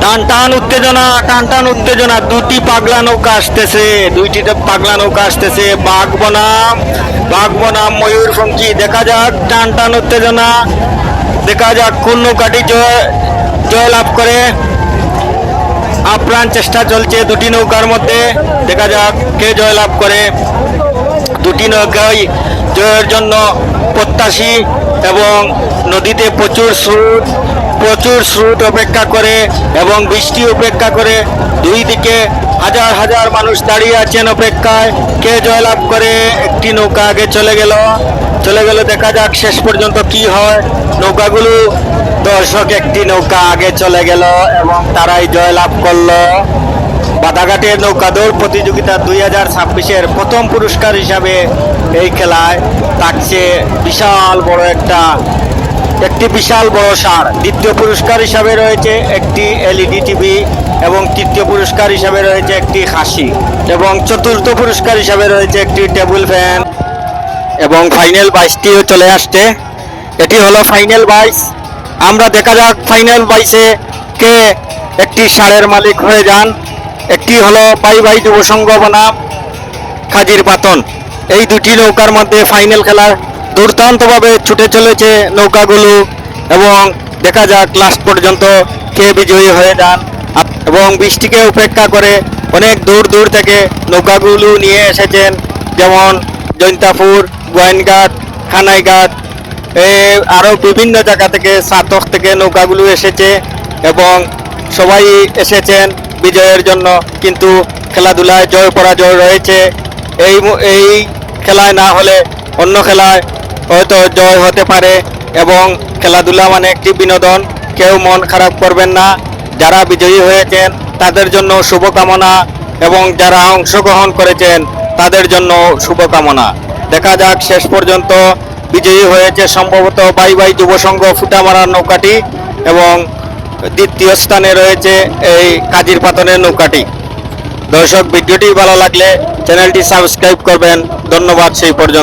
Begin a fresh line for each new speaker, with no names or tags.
টান টান উত্তেজনা, দুটি পাগলা নৌকা আসতেছে, দুইটি পাগলা নৌকা আসতেছে, বাঘ বনাম ময়ূরপঙ্খী। দেখা যাক টান টান উত্তেজনা, দেখা যাক কোন নৌকাটি জয় লাভ করে। আপ্রাণ চেষ্টা চলছে দুটি নৌকার মধ্যে, দেখা যাক কে জয় লাভ করে। দুটি নৌকাই জয়ের জন্য প্রত্যাশী এবং নদীতে প্রচুর স্রোত অপেক্ষা করে এবং বৃষ্টি অপেক্ষা করে। দুই দিকে হাজার হাজার মানুষ দাঁড়িয়ে আছেন অপেক্ষায়, কে জয়লাভ করে। একটি নৌকা আগে চলে গেল। দেখা যাক শেষ পর্যন্ত কি হয়। নৌকাগুলো দর্শক, একটি নৌকা আগে চলে গেল এবং তারাই জয়লাভ করলো। বাধাঘাটের নৌকাদৌড় প্রতিযোগিতা 2026-এর প্রথম পুরস্কার হিসাবে এই খেলায় থাকছে বিশাল বড় একটি বিশাল বড় ষাঁড়। দ্বিতীয় পুরস্কার হিসাবে রয়েছে একটি এলইডি টিভি এবং তৃতীয় পুরস্কার হিসাবে রয়েছে একটি খাসি এবং চতুর্থ পুরস্কার হিসাবে রয়েছে একটি টেবিল ফ্যান। এবং ফাইনাল 22টিও চলে আসছে। এটি হলো ফাইনাল 22। আমরা দেখা যাক ফাইনাল 22-এ কে একটি ষাঁড়ের মালিক হয়ে যান। একটি হলো পাই যুব সংঘ বনাম খাজির পাতন। এই দুটি নৌকার মধ্যে ফাইনাল খেলার দুর্দান্তভাবে ছুটে চলেছে নৌকাগুলো এবং দেখা যাক লাস্ট পর্যন্ত কে বিজয়ী হয়ে যান। এবং বৃষ্টিকে উপেক্ষা করে অনেক দূর থেকে নৌকাগুলো নিয়ে এসেছেন, যেমন জৈন্তাপুর, গোয়েনঘাট, খানাইঘাট, আরও বিভিন্ন জায়গা থেকে, সাতক থেকে নৌকাগুলো এসেছে এবং সবাই এসেছেন বিজয়ের জন্য। কিন্তু খেলাধুলায় জয় পরাজয় রয়েছে। এই খেলায় না হলে অন্য খেলায় হয়তো জয় হতে পারে এবং খেলাধুলা মানে একটি বিনোদন, কেউ মন খারাপ করবেন না। যারা বিজয়ী হয়েছেন তাদের জন্য শুভকামনা এবং যারা অংশগ্রহণ করেছেন তাদের জন্য শুভকামনা। দেখা যাক শেষ পর্যন্ত বিজয়ী হয়েছে সম্ভবত বাই যুব সংঘ ফুটামারার নৌকাটি এবং দ্বিতীয় স্থানে রয়েছে এই কাজির পাতনের নৌকাটি। দর্শক, ভিডিওটি ভালো লাগলে চ্যানেলটি সাবস্ক্রাইব করবেন। ধন্যবাদ সেই পর্যন্ত।